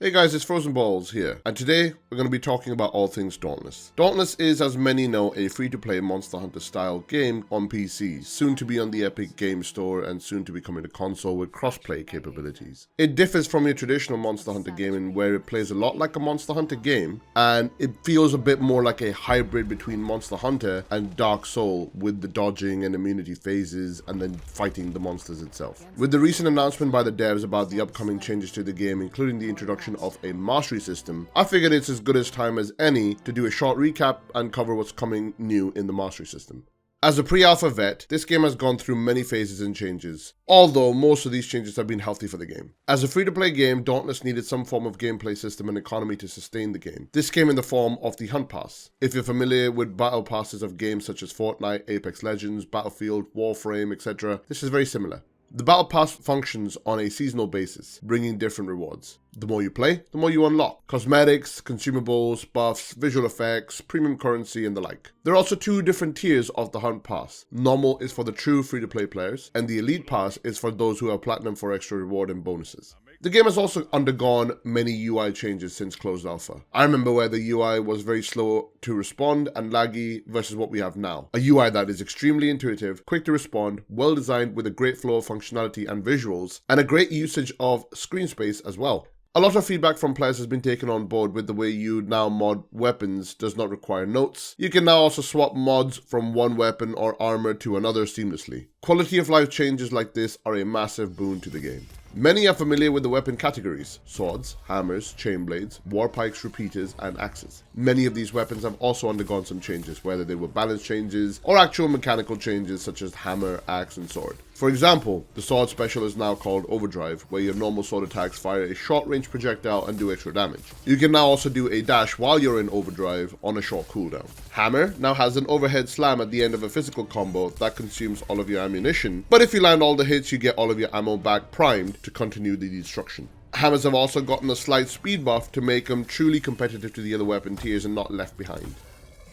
Hey guys, it's Frozenballz here, and today we're going to be talking about all things Dauntless. Dauntless is, as many know, a free-to-play Monster Hunter style game on PC, soon to be on the Epic Game Store and soon to be coming to console with cross-play capabilities. It differs from your traditional Monster Hunter game in where it plays a lot like a Monster Hunter game, and it feels a bit more like a hybrid between Monster Hunter and Dark Soul with the dodging and immunity phases and then fighting the monsters itself. With the recent announcement by the devs about the upcoming changes to the game, including the introduction of a mastery system, I figured it's as good a time as any to do a short recap and cover what's coming new in the mastery system. As a pre-alpha vet, this game has gone through many phases and changes, although most of these changes have been healthy for the game. As a free-to-play game, Dauntless needed some form of gameplay system and economy to sustain the game. This came in the form of the Hunt Pass. If you're familiar with battle passes of games such as Fortnite, Apex Legends, Battlefield, Warframe, etc., this is very similar. The Battle Pass functions on a seasonal basis, bringing different rewards. The more you play, the more you unlock. Cosmetics, consumables, buffs, visual effects, premium currency, and the like. There are also two different tiers of the Hunt Pass. Normal is for the true free-to-play players, and the Elite Pass is for those who have Platinum for extra reward and bonuses. The game has also undergone many UI changes since closed alpha. I remember where the UI was very slow to respond and laggy versus what we have now. A UI that is extremely intuitive, quick to respond, well designed with a great flow of functionality and visuals, and a great usage of screen space as well. A lot of feedback from players has been taken on board with the way you now mod weapons does not require notes. You can now also swap mods from one weapon or armor to another seamlessly. Quality of life changes like this are a massive boon to the game. Many are familiar with the weapon categories: swords, hammers, chain blades, war pikes, repeaters, and axes. Many of these weapons have also undergone some changes, whether they were balance changes or actual mechanical changes such as hammer, axe, and sword. For example, the sword special is now called Overdrive, where your normal sword attacks fire a short-range projectile and do extra damage. You can now also do a dash while you're in Overdrive on a short cooldown. Hammer now has an overhead slam at the end of a physical combo that consumes all of your ammunition, but if you land all the hits, you get all of your ammo back primed to continue the destruction. Hammers have also gotten a slight speed buff to make them truly competitive to the other weapon tiers and not left behind.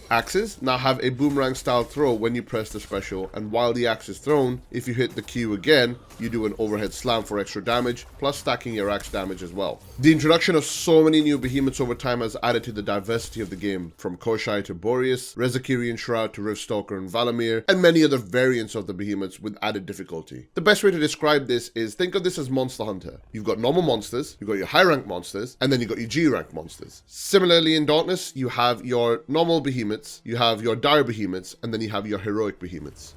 Axes now have a boomerang style throw when you press the special, and while the axe is thrown, if you hit the Q again, you do an overhead slam for extra damage, plus stacking your axe damage as well. The introduction of so many new behemoths over time has added to the diversity of the game, from Koshai to Boreas, Rezakirian Shroud to Riftstalker and Valamir, and many other variants of the behemoths with added difficulty. The best way to describe this is, think of this as Monster Hunter. You've got normal monsters, you've got your high rank monsters, and then you've got your G rank monsters. Similarly in Dauntless, you have your normal behemoths, you have your dire behemoths, and then you have your heroic behemoths.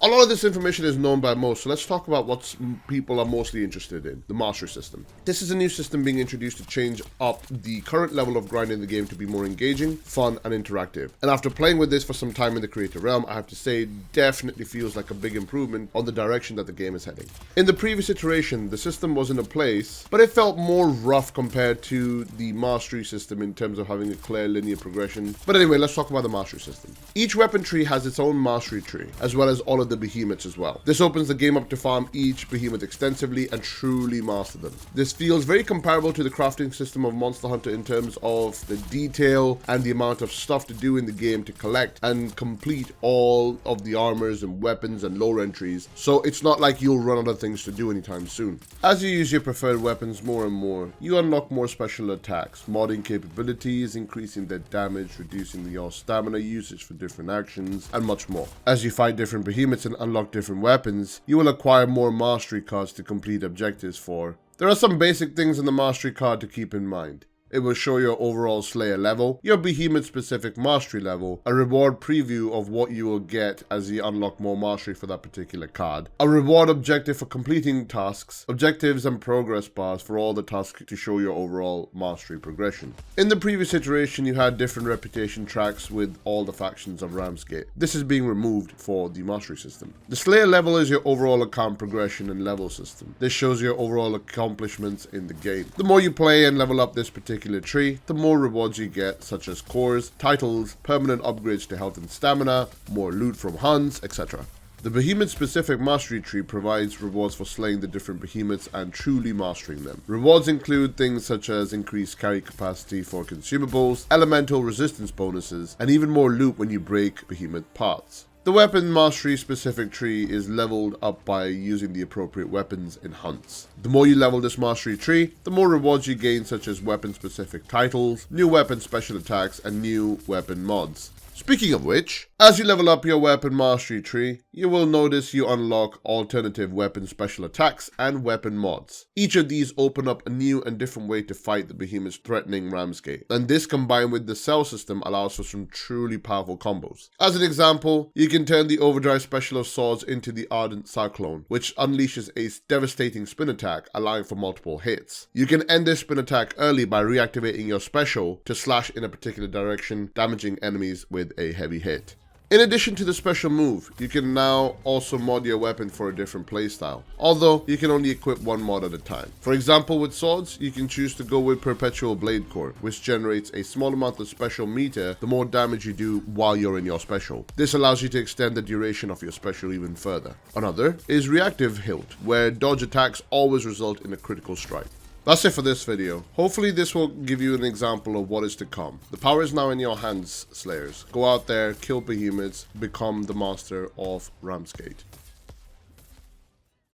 A lot of this information is known by most, so let's talk about what people are mostly interested in, the mastery system. This is a new system being introduced to change up the current level of grinding the game to be more engaging, fun, and interactive. And after playing with this for some time in the creator realm, I have to say it definitely feels like a big improvement on the direction that the game is heading. In the previous iteration, the system was in a place, but it felt more rough compared to the mastery system in terms of having a clear linear progression. But anyway, let's talk about the mastery system. Each weapon tree has its own mastery tree, as well as all of the behemoths as well. This opens the game up to farm each behemoth extensively and truly master them. This feels very comparable to the crafting system of Monster Hunter in terms of the detail and the amount of stuff to do in the game to collect and complete all of the armors and weapons and lower entries, so it's not like you'll run out of things to do anytime soon. As you use your preferred weapons more and more, you unlock more special attacks, modding capabilities, increasing their damage, reducing your stamina usage for different actions, and much more. As you fight different behemoths and unlock different weapons, you will acquire more mastery cards to complete objectives for. There are some basic things in the mastery card to keep in mind. It will show your overall Slayer level, your behemoth specific mastery level, a reward preview of what you will get as you unlock more mastery for that particular card, a reward objective for completing tasks, objectives and progress bars for all the tasks to show your overall mastery progression. In the previous iteration, you had different reputation tracks with all the factions of Ramsgate. This is being removed for the mastery system. The Slayer level is your overall account progression and level system. This shows your overall accomplishments in the game. The more you play and level up this particular tree, the more rewards you get, such as cores, titles, permanent upgrades to health and stamina, more loot from hunts, etc. The behemoth specific mastery tree provides rewards for slaying the different behemoths and truly mastering them. Rewards include things such as increased carry capacity for consumables, elemental resistance bonuses, and even more loot when you break behemoth parts. The weapon mastery specific tree is leveled up by using the appropriate weapons in hunts. The more you level this mastery tree, the more rewards you gain, such as weapon specific titles, new weapon special attacks, and new weapon mods. Speaking of which, as you level up your weapon mastery tree, you will notice you unlock alternative weapon special attacks and weapon mods. Each of these open up a new and different way to fight the behemoth's threatening Ramsgate, and this combined with the cell system allows for some truly powerful combos. As an example, you can turn the overdrive special of swords into the Ardent Cyclone, which unleashes a devastating spin attack, allowing for multiple hits. You can end this spin attack early by reactivating your special to slash in a particular direction, damaging enemies with a heavy hit. In addition to the special move, you can now also mod your weapon for a different playstyle, although you can only equip one mod at a time. For example, with swords, you can choose to go with Perpetual Blade Core, which generates a small amount of special meter the more damage you do while you're in your special. This allows you to extend the duration of your special even further. Another is Reactive Hilt, where dodge attacks always result in a critical strike. That's it for this video. Hopefully this will give you an example of what is to come. The power is now in your hands, Slayers. Go out there, kill behemoths, become the master of Ramsgate.